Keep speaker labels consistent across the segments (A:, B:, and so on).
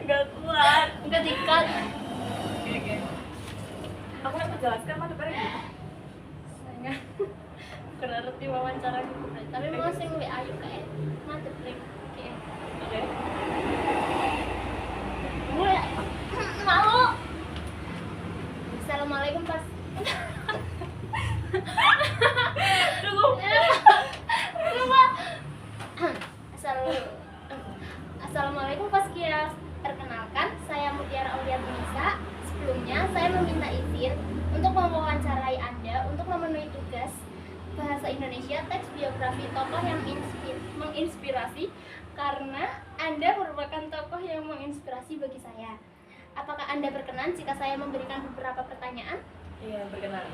A: Nggak kuat.
B: Enggak dikat.
A: Oke. Aku mau menjelaskan mah depannya gitu.
B: Saya karena reti wawancara gitu. Tapi mau sing lebih ayu kayak mantep ring. Oke.
A: Oke.
B: Mulai malu. Assalamualaikum pas.
A: Cukup.
B: Coba. Assalamualaikum Pas Kia. Perkenalkan, saya Mutiara Auliati Nisa. Sebelumnya, saya meminta izin untuk mewawancarai Anda untuk memenuhi tugas bahasa Indonesia teks biografi tokoh yang menginspirasi karena Anda merupakan tokoh yang menginspirasi bagi saya. Apakah Anda berkenan jika saya memberikan beberapa pertanyaan?
A: Iya, berkenan.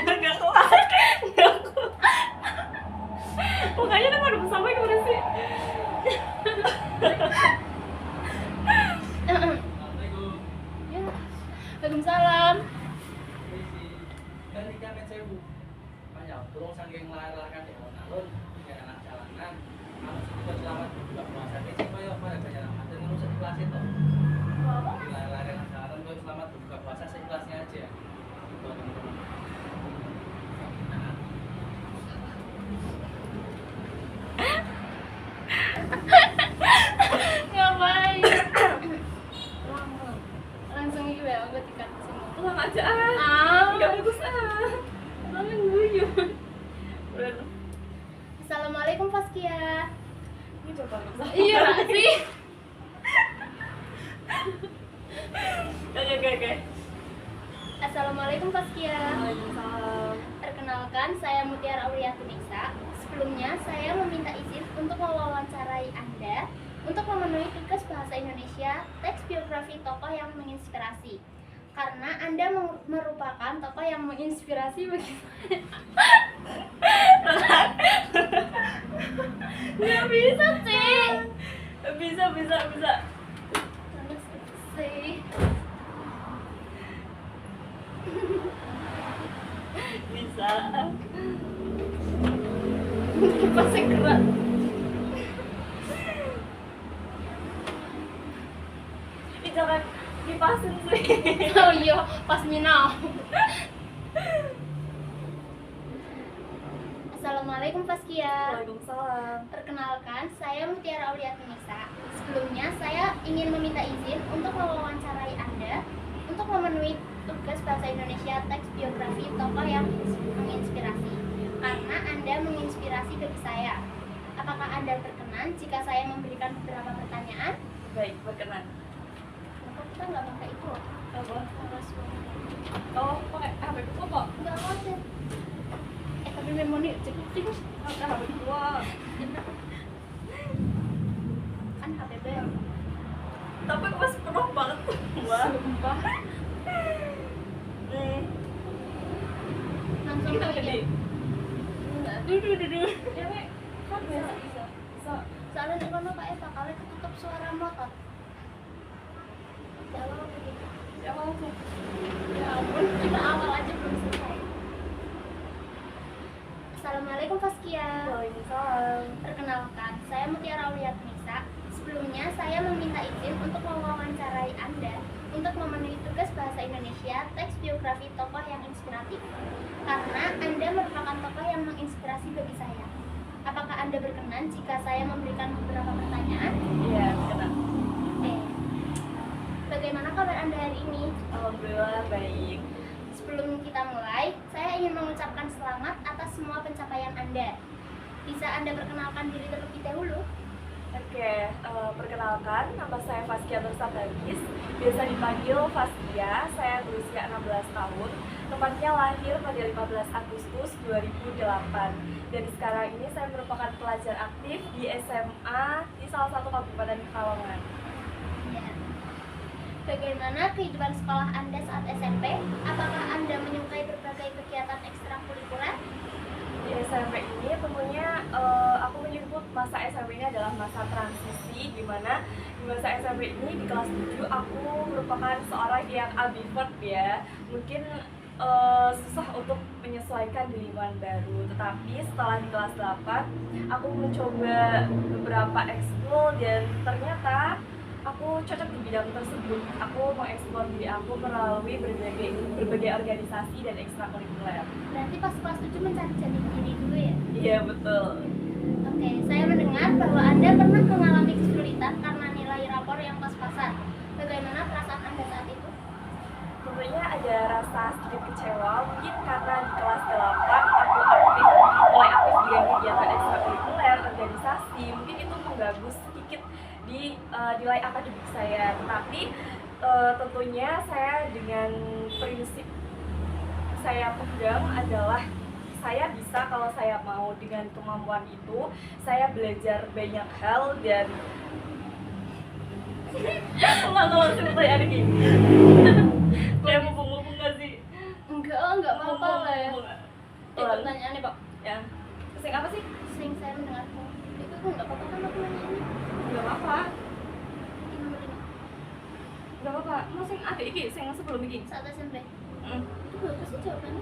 A: Nggak kuat. Nggak kuat. Pokoknya nama udah bersama gimana sih?
B: Ya. Waalaikumsalam.
C: Dan di Jamet Sewu panjang turun saking lar-larkan di alun-alun tiga anak jalanan harus kita selamat buka puasa ini supaya pada banyak amat dan harus ikhlas itu di lar-larkan jalanan kau selamat buka puasa seikhlasnya aja itu teman-teman.
B: Ngapain? Langsung gitu ya, aku tikat semua.
A: Pulang aja nggak bagus
B: Langsung guyu.
A: Udah.
B: Assalamualaikum Faskia.
A: Ini coba bersama.
B: Iya nggak sih?
A: Oke.
B: Assalamualaikum Faskia.
A: Waalaikumsalam.
B: Perkenalkan, saya Mutiara Auliati Nisa. Sebelumnya, saya meminta izin untuk mewawancarai Anda untuk memenuhi tugas bahasa Indonesia teks biografi tokoh yang menginspirasi. Karena Anda merupakan tokoh yang menginspirasi bagi saya. Nggak bisa sih.
A: Bisa.
B: Terus sih.
A: Bisa.
B: Kipasnya gerak.
A: Ini jangan dipasin sih.
B: Oh iya, pas minau. Assalamualaikum Faskia.
A: Waalaikumsalam.
B: Perkenalkan, saya Mutiara Auliati Nisa. Sebelumnya, saya ingin meminta izin untuk mewawancarai Anda untuk memenuhi tugas bahasa Indonesia teks biografi tokoh yang menginspirasi. Karena Anda menginspirasi bagi saya. Apakah Anda berkenan jika saya memberikan beberapa pertanyaan?
A: Baik, berkenan.
B: Kenapa kita nggak pakai itu loh?
A: Apa?
B: Harus
A: Oh, pakai HP ku kok?
B: nggak khawatir. Tapi memori cepetin
A: Pakai HP gua.
B: kan HPB ya.
A: Tapi pas penuh banget. Wah.
B: Sumpah. Langsung
A: Kita
B: aja.
A: gede.
B: Duh.
A: Ya, Nek. Kan bisa.
B: Soalnya nek kono Pak Eva kali ketutup suara motor. Jawab begitu.
A: Siapa langsung?
B: Ya ampun, kita awal aja belum selesai. Assalamualaikum Faskia.
A: Waalaikumsalam.
B: Perkenalkan, saya Mutiara Auliati Nisa. Sebelumnya saya meminta izin untuk mewawancarai Anda untuk memenuhi tugas bahasa Indonesia teks biografi tokoh yang inspiratif. Karena Anda merupakan tokoh yang menginspirasi bagi saya. Apakah Anda berkenan jika saya memberikan beberapa pertanyaan?
A: Iya, berkenan.
B: Oke. Bagaimana kabar Anda hari ini?
A: Alhamdulillah baik.
B: Sebelum kita mulai, saya ingin mengucapkan selamat atas semua pencapaian Anda. Bisa Anda perkenalkan diri terlebih dahulu?
A: Oke, perkenalkan, nama saya Faskia Nursabagis. Biasa dipanggil Faskia, saya berusia 16 tahun. Tepatnya lahir pada 15 Agustus 2008. Dan sekarang ini saya merupakan pelajar aktif di SMA di salah satu kabupaten Pekalongan.
B: Ya. Bagaimana kehidupan sekolah Anda saat SMP? Apakah Anda menyukai berbagai kegiatan ekstrakurikuler?
A: Di SMP ini tentunya aku menyebut masa SMP ini adalah masa transisi, di mana di masa SMP ini di kelas 7 aku merupakan seorang yang ambivert ya. Mungkin susah untuk menyesuaikan di lingkungan baru. Tetapi setelah di kelas 8 aku mencoba beberapa ekskul dan ternyata aku cocok di bidang tersebut. Aku mengeksplor diri aku melalui berbagai organisasi dan ekstrakurikuler.
B: Berarti pas kelas 7 mencari jati diri dulu ya?
A: Iya betul.
B: Oke, saya mendengar bahwa Anda pernah mengalami kesulitan karena nilai rapor yang pas-pasan. Bagaimana perasaan Anda saat itu?
A: Tentunya ada rasa sedikit kecewa, mungkin karena di kelas 8 aku mulai aktif dengan kegiatan ekstrakurikuler, organisasi, mungkin itu mengganggu sedikit di nilai akademik saya. Tetapi tentunya saya dengan prinsip saya pegang adalah saya bisa kalau saya mau. Dengan kemampuan itu saya belajar banyak hal dan kalau seperti ada gini kayak mumpung nggak sih?
B: Enggak apa-apa lah ya.
A: Pelan.
B: Pertanyaannya Pak,
A: Ya, pusing apa sih?
B: sering saya mendengarku. Itu tuh enggak apa-apa kan aku nanya ini.
A: Nggak apa-apa,
B: Di nomor ini.
A: nggak apa-apa. Mau sing ada iki, sing sebelum iki.
B: Saat SMP.
A: Hmm.
B: Itu bagus sih jawabannya.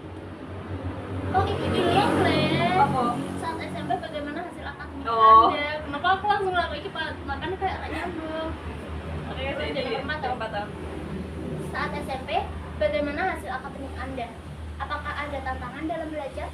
B: Oh, iki dulu Le.
A: Apa?
B: Saat SMP bagaimana hasil akademik
A: Oh.
B: Anda? Kenapa aku langsung lari iki Pak? Makanya kayak gak nyambung.
A: Oke,
B: Jadi
A: jadi
B: empat,
A: yang empat.
B: Saat SMP, bagaimana hasil akademik Anda? Apakah ada tantangan dalam belajar?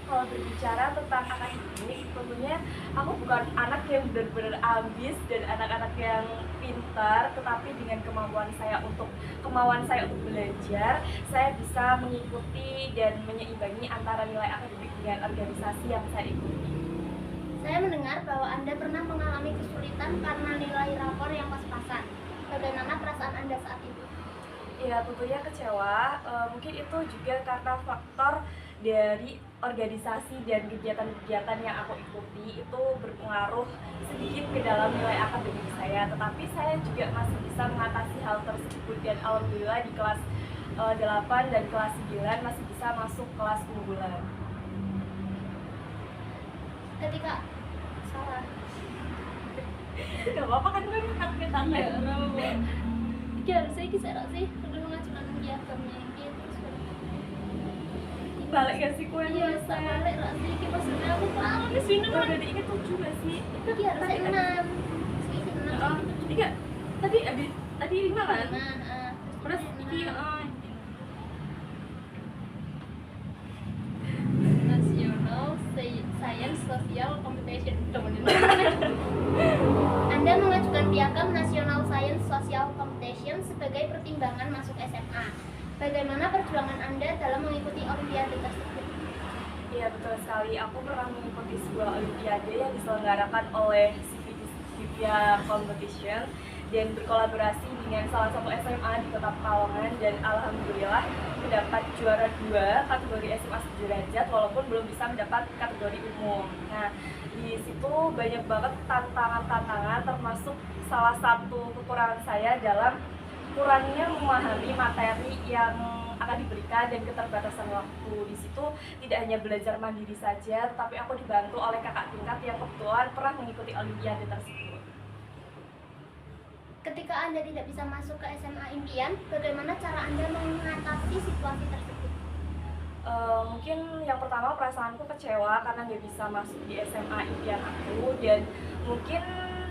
A: Kalau berbicara tentang akademik, tentunya aku bukan anak yang benar-benar ambis dan anak-anak yang pintar, tetapi dengan kemauan saya untuk belajar, saya bisa mengikuti dan menyeimbangi antara nilai akademik dengan organisasi yang saya ikuti.
B: Saya mendengar bahwa Anda pernah mengalami kesulitan karena nilai rapor yang pas-pasan. Bagaimana perasaan Anda saat itu?
A: Ya tentunya kecewa, mungkin itu juga karena faktor dari organisasi dan kegiatan-kegiatan yang aku ikuti itu berpengaruh sedikit ke dalam nilai akademik saya. Tetapi saya juga masih bisa mengatasi hal tersebut dan alhamdulillah di kelas 8 dan kelas 9 masih bisa masuk kelas unggulan.
B: Ketika salah.
A: Gak apa-apa kan gue ngangkat tangan.
B: Iki harusnya iki saya sih udah mengajukan piagamnya iki terus
A: Balik gak sih kue?
B: iya sama balik lah sih iki maksudnya aku tahu di sini
A: Gue udah diinget 7 gak sih?
B: itu dia harusnya 6 sih 6
A: Oh, 3. Tadi 5 kan?
B: nah
A: Terus iki
B: National Science Social Competition Anda mengajukan piagam National Science Social Competition sebagai pertimbangan masuk SMA. Bagaimana perjuangan Anda dalam mengikuti olimpiade tersebut?
A: Iya betul sekali, aku pernah mengikuti sebuah olimpiade yang diselenggarakan oleh Civia Competition dan berkolaborasi dengan salah satu SMA di Kota Pekalongan dan alhamdulillah mendapat juara 2 kategori SMA sederajat walaupun belum bisa mendapat kategori umum. Nah, di situ banyak banget tantangan-tantangan termasuk salah satu kekurangan saya dalam kurangnya memahami materi yang akan diberikan dan keterbatasan waktu. Di situ tidak hanya belajar mandiri saja, tetapi aku dibantu oleh kakak tingkat yang kebetulan pernah mengikuti olimpiade tersebut.
B: Ketika Anda tidak bisa masuk ke SMA impian, bagaimana cara Anda mengatasi situasi tersebut?
A: Mungkin yang pertama perasaanku kecewa karena nggak bisa masuk di SMA impian aku, dan mungkin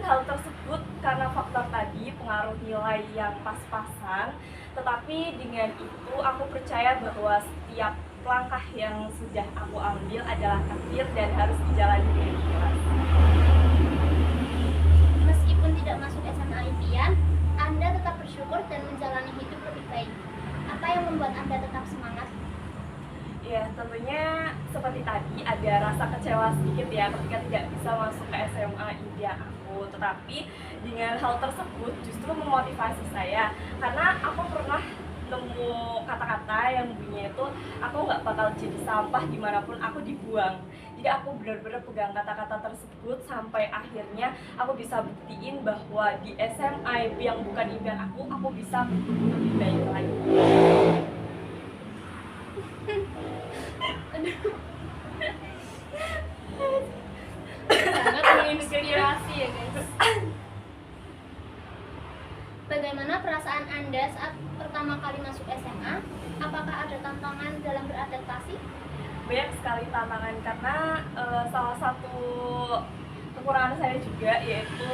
A: hal tersebut karena faktor tadi pengaruh nilai yang pas-pasan. Tetapi dengan itu aku percaya bahwa setiap langkah yang sudah aku ambil adalah takdir dan harus dijalani dengan ikhlas.
B: Meskipun tidak masuk SMA impian, Anda tetap bersyukur dan menjalani hidup lebih baik. Apa yang membuat Anda tetap semangat?
A: Ya tentunya seperti tadi ada rasa kecewa sedikit ya ketika tidak bisa masuk ke SMA impian aku. Tetapi dengan hal tersebut justru memotivasi saya karena aku pernah nemu kata-kata yang bunyinya itu aku nggak bakal jadi sampah dimanapun aku dibuang. Jadi aku benar-benar pegang kata-kata tersebut sampai akhirnya aku bisa buktiin bahwa di SMA yang bukan impian aku bisa bertumbuh lebih baik lagi.
B: Sangat menginspirasi ya guys. Bagaimana perasaan Anda saat pertama kali masuk SMA? Apakah ada tantangan dalam beradaptasi?
A: Banyak sekali tantangan karena salah satu kekurangan saya juga yaitu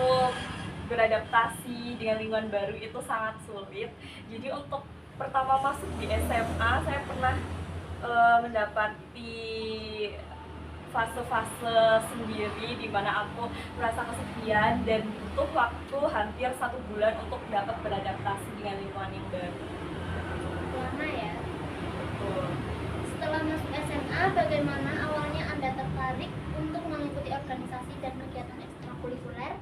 A: beradaptasi dengan lingkungan baru itu sangat sulit. Jadi untuk pertama masuk di SMA saya pernah mendapati fase-fase sendiri di mana aku merasa kesepian dan butuh waktu hampir 1 bulan untuk dapat beradaptasi dengan lingkungan yang baru.
B: Lama ya.
A: Betul.
B: Setelah masuk SMA, bagaimana awalnya Anda tertarik untuk mengikuti organisasi dan kegiatan ekstrakurikuler?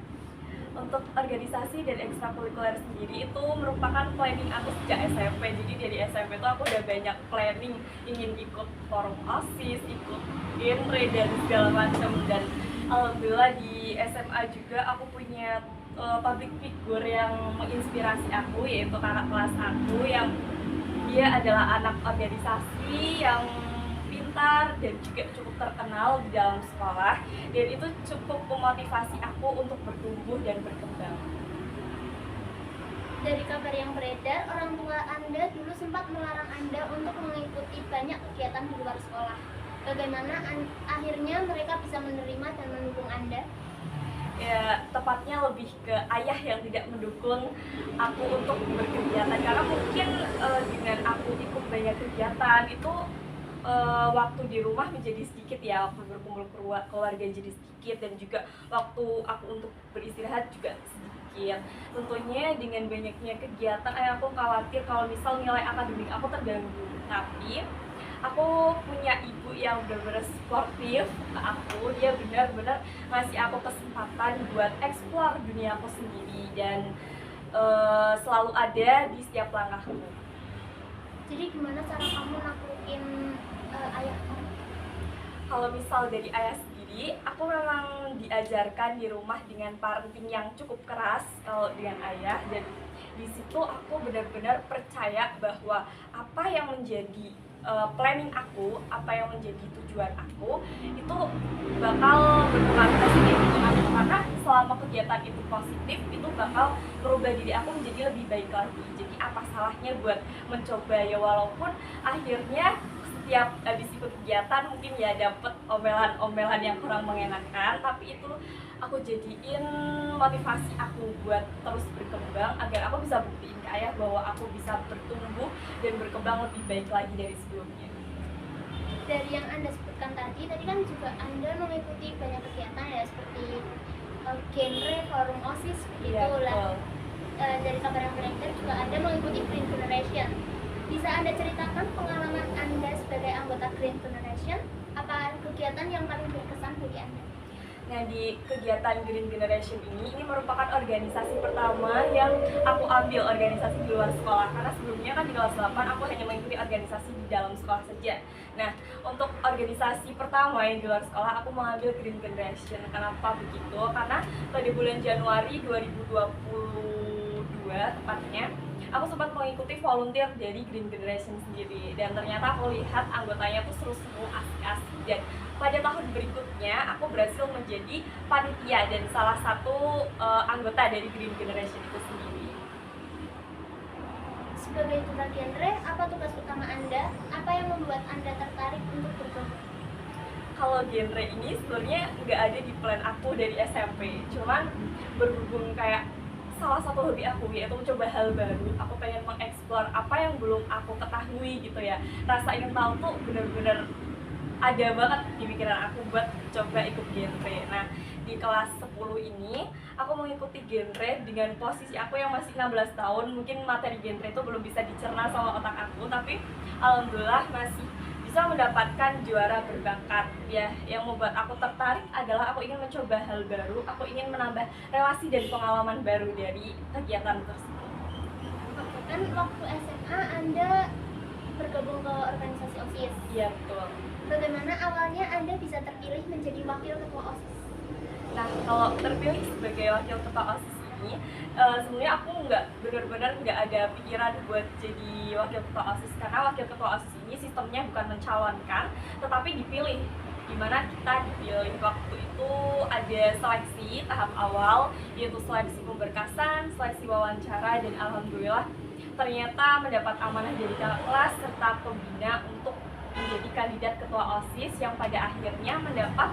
A: Untuk organisasi dan ekstrakurikuler sendiri itu merupakan planning aku sejak SMP. Jadi dari SMP itu aku udah banyak planning ingin ikut forum OSIS, ikut genre dan segala macam. Dan alhamdulillah di SMA juga aku punya public figure yang menginspirasi aku, yaitu kakak kelas aku yang dia adalah anak organisasi yang pintar dan juga cukup terkenal di dalam sekolah, dan itu cukup memotivasi aku untuk bertumbuh dan berkembang.
B: Dari kabar yang beredar, orang tua Anda dulu sempat melarang Anda untuk mengikuti banyak kegiatan di luar sekolah. Bagaimana akhirnya mereka bisa menerima dan mendukung Anda?
A: Ya, tepatnya lebih ke ayah yang tidak mendukung aku untuk berkegiatan, karena mungkin dengan aku ikut banyak kegiatan itu waktu di rumah menjadi sedikit ya, waktu berkumpul keluarga jadi sedikit, dan juga waktu aku untuk beristirahat juga sedikit. Tentunya dengan banyaknya kegiatan aku khawatir kalau misal nilai akademik aku terganggu, tapi aku punya ibu yang benar-benar sportif ke aku. Dia benar-benar ngasih aku kesempatan buat eksplor dunia aku sendiri dan selalu ada di setiap langkahku.
B: Jadi gimana cara kamu naklukin ayah kamu?
A: Kalau misal dari ayah sendiri, aku memang diajarkan di rumah dengan parenting yang cukup keras kalau dengan ayah, dan di situ aku benar-benar percaya bahwa apa yang menjadi planning aku, apa yang menjadi tujuan aku itu bakal berpengaruh positif untuk aku, karena selama kegiatan itu positif itu bakal merubah diri aku menjadi lebih baik lagi. Jadi apa salahnya buat mencoba ya, walaupun akhirnya setiap habis ikut kegiatan mungkin ya dapet omelan-omelan yang kurang mengenakan, tapi itu aku jadiin motivasi aku buat terus berkembang agar aku bisa buktiin ke ayah bahwa aku bisa bertumbuh dan berkembang lebih baik lagi dari sebelumnya.
B: Dari yang Anda sebutkan tadi kan juga Anda mengikuti banyak kegiatan ya, seperti genre, forum OSIS, begitulah. Dari kabar yang beredar juga Anda mengikuti Green Generation. Bisa Anda ceritakan pengalaman Anda sebagai anggota Green Generation? Apa kegiatan yang paling berkesan bagi Anda?
A: Nah, di kegiatan Green Generation ini merupakan organisasi pertama yang aku ambil, organisasi di luar sekolah. Karena sebelumnya kan di kelas 8 aku hanya mengikuti organisasi di dalam sekolah saja. Nah, untuk organisasi pertama yang di luar sekolah aku mengambil Green Generation. Kenapa begitu? Karena pada bulan Januari 2022 tepatnya, aku sempat mengikuti volunteer dari Green Generation sendiri, dan ternyata aku lihat anggotanya tuh seru-seru, asik-asik. Dan pada tahun berikutnya aku berhasil menjadi panitia dan salah satu anggota dari Green Generation itu sendiri.
B: Sebagai duta genre, apa tugas utama Anda? Apa yang membuat Anda tertarik untuk bergabung?
A: Kalau genre ini sebenarnya nggak ada di plan aku dari SMP, cuman berhubung kayak salah satu hobi aku yaitu mencoba hal baru, aku pengen mengeksplor apa yang belum aku ketahui gitu ya. Rasa ingin tahu tuh bener-bener ada banget di pikiran aku buat coba ikut genre. Nah, di kelas 10 ini aku mengikuti genre dengan posisi aku yang masih 16 tahun. Mungkin materi genre itu belum bisa dicerna sama otak aku, tapi alhamdulillah masih bisa mendapatkan juara berbakat ya. Yang membuat aku tertarik adalah aku ingin mencoba hal baru, aku ingin menambah relasi dan pengalaman baru dari kegiatan tersebut.
B: Oke, kan waktu SMA Anda bergabung ke organisasi OSIS.
A: Iya, betul.
B: Bagaimana awalnya Anda bisa terpilih menjadi wakil ketua OSIS?
A: Nah, kalau terpilih sebagai wakil ketua OSIS ini, sebenarnya aku benar-benar nggak ada pikiran buat jadi wakil ketua OSIS, karena wakil ketua OSIS ini sistemnya bukan mencalonkan, tetapi dipilih. dimana kita dipilih. Waktu itu ada seleksi tahap awal, yaitu seleksi pemberkasan, seleksi wawancara, dan alhamdulillah ternyata mendapat amanah dari kakak kelas serta pembina untuk menjadi kandidat ketua OSIS yang pada akhirnya mendapat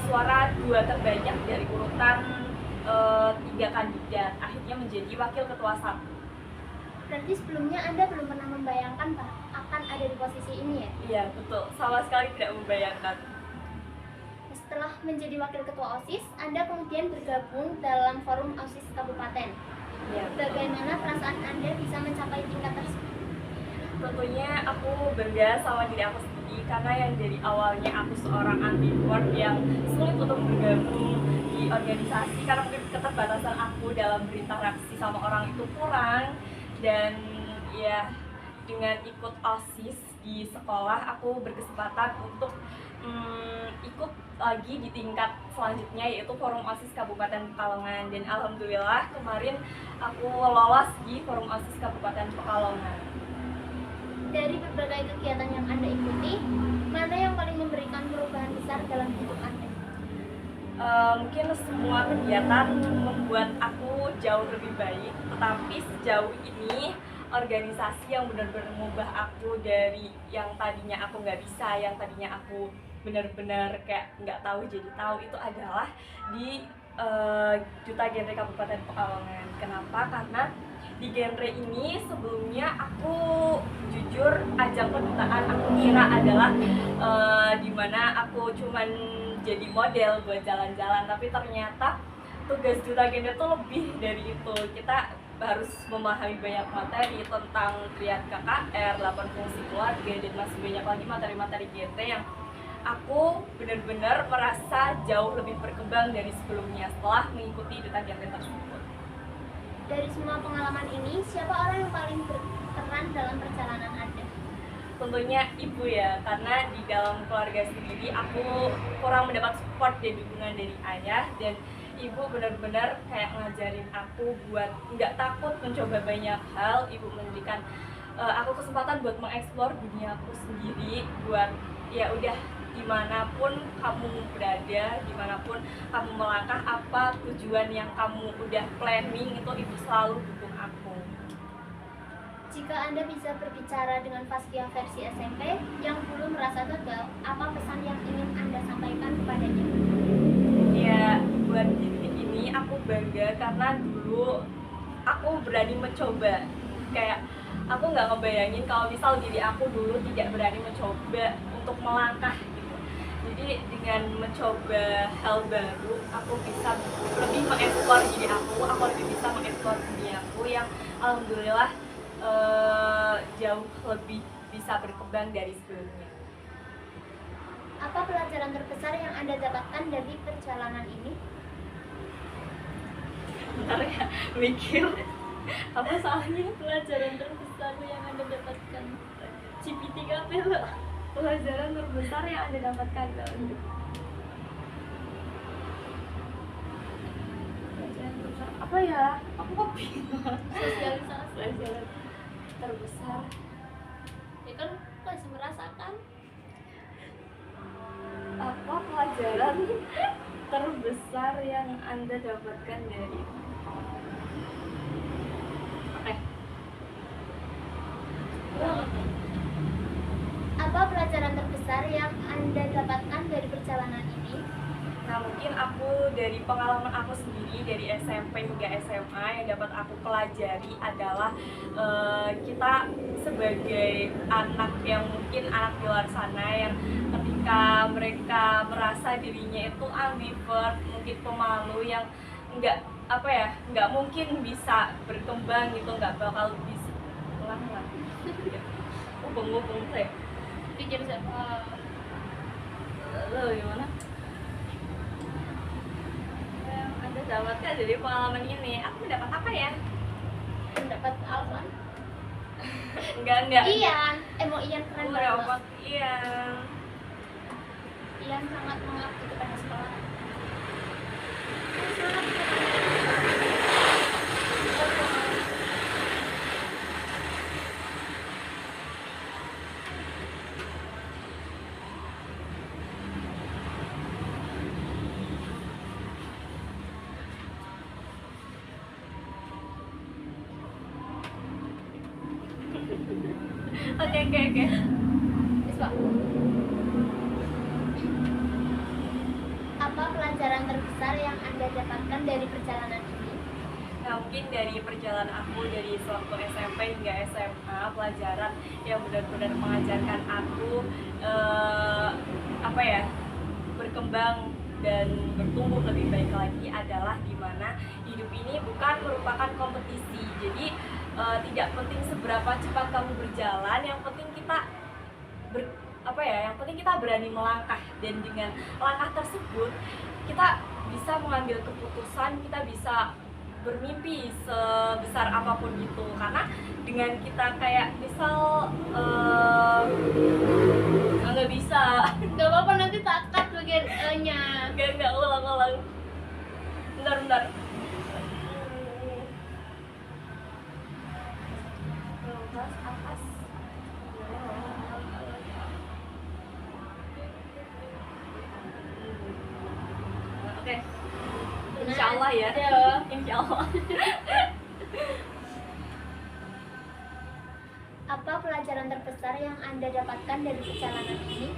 A: suara 2 terbanyak dari urutan 3 kandidat, akhirnya menjadi wakil ketua 1.
B: Berarti sebelumnya Anda belum pernah membayangkan Pak akan ada di posisi ini ya?
A: Iya betul, sama sekali tidak membayangkan.
B: Setelah menjadi wakil ketua OSIS, Anda kemudian bergabung dalam forum OSIS Kabupaten.
A: Iya,
B: Bagaimana perasaan Anda bisa mencapai tingkat tersebut?
A: tentunya aku bangga sama diri aku sendiri karena yang dari awalnya aku seorang ambivert yang sulit untuk bergabung di organisasi karena mungkin keterbatasan aku dalam berinteraksi sama orang itu kurang, dan ya dengan ikut OSIS di sekolah aku berkesempatan untuk ikut lagi di tingkat selanjutnya, yaitu forum OSIS Kabupaten Pekalongan, dan alhamdulillah kemarin aku lolos di forum OSIS Kabupaten Pekalongan.
B: Dari berbagai kegiatan yang Anda ikuti, mana yang paling memberikan perubahan besar dalam hidup Anda?
A: Mungkin semua kegiatan membuat aku jauh lebih baik, tetapi sejauh ini organisasi yang benar-benar mengubah aku dari yang tadinya aku nggak bisa, yang tadinya aku benar-benar kayak nggak tahu jadi tahu, itu adalah di Duta Genre Kabupaten Pekalongan. Kenapa? Karena di genre ini sebelumnya aku jujur ajang kedutaan aku kira adalah dimana aku cuman jadi model buat jalan-jalan, tapi ternyata tugas Duta Genre itu lebih dari itu. Kita harus memahami banyak materi tentang triad KKR, 8 fungsi keluarga, dan masih banyak lagi materi-materi genre yang aku benar-benar merasa jauh lebih berkembang dari sebelumnya setelah mengikuti Duta Genre tersebut.
B: Dari semua pengalaman ini, siapa orang yang paling berperan dalam perjalanan Anda?
A: Tentunya ibu ya, karena di dalam keluarga sendiri aku kurang mendapat support dan dukungan dari ayah, dan ibu benar-benar kayak ngajarin aku buat nggak takut mencoba banyak hal. Ibu memberikan aku kesempatan buat mengeksplor dunia aku sendiri, buat ya udah dimanapun kamu berada, dimanapun kamu melangkah, apa tujuan yang kamu udah planning itu ibu selalu dukung aku.
B: Jika Anda bisa berbicara dengan Faskia versi SMP yang belum merasa gagal, apa pesan yang ingin Anda sampaikan kepadanya?
A: Ya, buat titik ini aku bangga karena dulu aku berani mencoba. Kayak aku nggak ngebayangin kalau misal diri aku dulu tidak berani mencoba untuk melangkah gitu. Jadi dengan mencoba hal baru, aku bisa lebih mengeksplor diri aku lebih bisa mengeksplor dunia aku yang alhamdulillah jauh lebih bisa berkembang dari sebelumnya.
B: Apa pelajaran terbesar yang Anda dapatkan dari perjalanan ini?
A: Bentar ya, mikir apa soalnya
B: Pelajaran terbesar yang Anda dapatkan.
A: CPT-KP loh. Pelajaran terbesar yang Anda dapatkan dalam hidup. Pelajaran terbesar apa ya? Aku kok bingung.
B: Sosialisasi.
A: Terbesar
B: Ya kan masih merasakan.
A: apa pelajaran terbesar yang Anda dapatkan dari
B: Apa pelajaran terbesar yang Anda dapatkan dari perjalanan ini?
A: Nah, mungkin aku dari pengalaman aku sendiri dari SMP hingga SMA yang dapat aku pelajari adalah kita sebagai anak yang mungkin anak di luar sana yang ketika mereka merasa dirinya itu ambivert, mungkin pemalu, yang nggak mungkin bisa berkembang gitu, nggak bakal bisa ulang ngomong saya
B: Pikir siapa?
A: lo gimana? Yang Anda dapatkan dari pengalaman ini, aku mendapat apa ya?
B: Mendapat Alvan.
A: Enggak
B: Ian, mau Ian keren
A: aku
B: banget.
A: mendapat iya
B: Ian sangat mengabdi kepada sekolah.
A: Oke.
B: Wis, Pak. Apa pelajaran terbesar yang Anda dapatkan dari perjalanan ini?
A: Nah, mungkin dari perjalanan aku dari sewaktu SMP hingga SMA, pelajaran yang benar-benar mengajarkan aku apa ya, berkembang dan bertumbuh lebih baik lagi adalah dimana hidup ini bukan merupakan kompetisi. Jadi tidak penting seberapa cepat kamu berjalan, yang penting kita yang penting kita berani melangkah, dan dengan langkah tersebut kita bisa mengambil keputusan, kita bisa bermimpi sebesar apapun itu. Karena dengan kita kayak misal nggak bisa
B: Gak apa-apa, nanti tak cut bagian nya.
A: nggak ulang bentar atas. Oke. Insya Allah ya. Insya Allah.
B: Apa pelajaran terbesar yang Anda dapatkan dari perjalanan ini?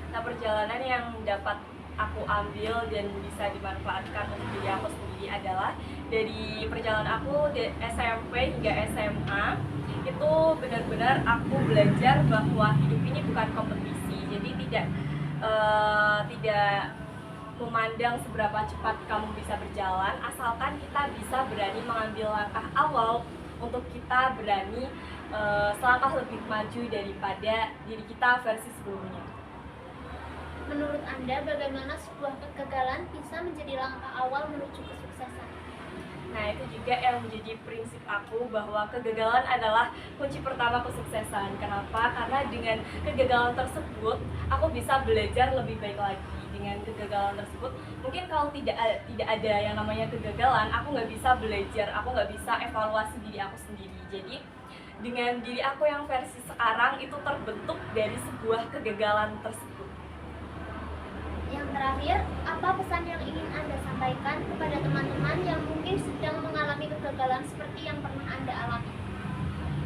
A: Nah, perjalanan yang dapat aku ambil dan bisa dimanfaatkan untuk diri aku sendiri adalah dari perjalanan aku di SMP hingga SMA. Itu benar-benar aku belajar bahwa hidup ini bukan kompetisi. Jadi tidak memandang seberapa cepat kamu bisa berjalan, asalkan kita bisa berani mengambil langkah awal untuk kita berani selangkah lebih maju daripada diri kita versi sebelumnya.
B: Menurut Anda, bagaimana sebuah kegagalan bisa menjadi langkah awal menuju kesuksesan?
A: Nah, itu juga yang menjadi prinsip aku, bahwa kegagalan adalah kunci pertama kesuksesan. Kenapa? Karena dengan kegagalan tersebut aku bisa belajar lebih baik lagi. Dengan kegagalan tersebut, mungkin kalau tidak ada yang namanya kegagalan, aku nggak bisa belajar, aku nggak bisa evaluasi diri aku sendiri. Jadi dengan diri aku yang versi sekarang itu terbentuk dari sebuah kegagalan tersebut.
B: Yang terakhir, apa pesan yang ingin Anda sampaikan kepada teman-teman yang mungkin sedang mengalami kegagalan seperti yang pernah Anda alami?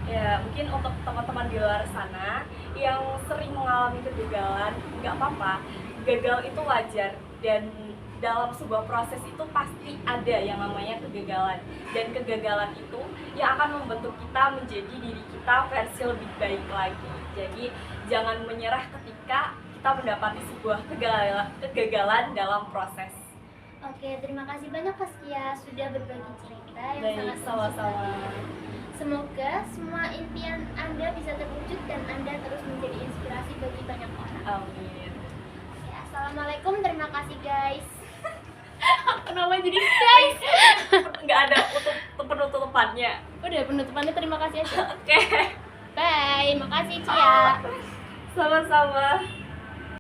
A: Ya, mungkin untuk teman-teman di luar sana yang sering mengalami kegagalan, nggak apa-apa. Gagal itu wajar, dan dalam sebuah proses itu pasti ada yang namanya kegagalan, dan kegagalan itu yang akan membentuk kita menjadi diri kita versi lebih baik lagi. Jadi jangan menyerah ketika kita mendapati sebuah kegagalan dalam proses.
B: Oke, terima kasih banyak Faskia sudah berbagi cerita yang
A: Baik,
B: sangat
A: sama-sama.
B: Semoga semua impian Anda bisa terwujud dan Anda terus menjadi inspirasi bagi banyak orang.
A: Amin.
B: Ya, assalamualaikum, terima kasih guys. Kenapa jadi guys?
A: Nggak ada penutupannya.
B: Udah, penutupannya terima kasih aja.
A: Oke.
B: Bye, makasih Cia.
A: Sama-sama.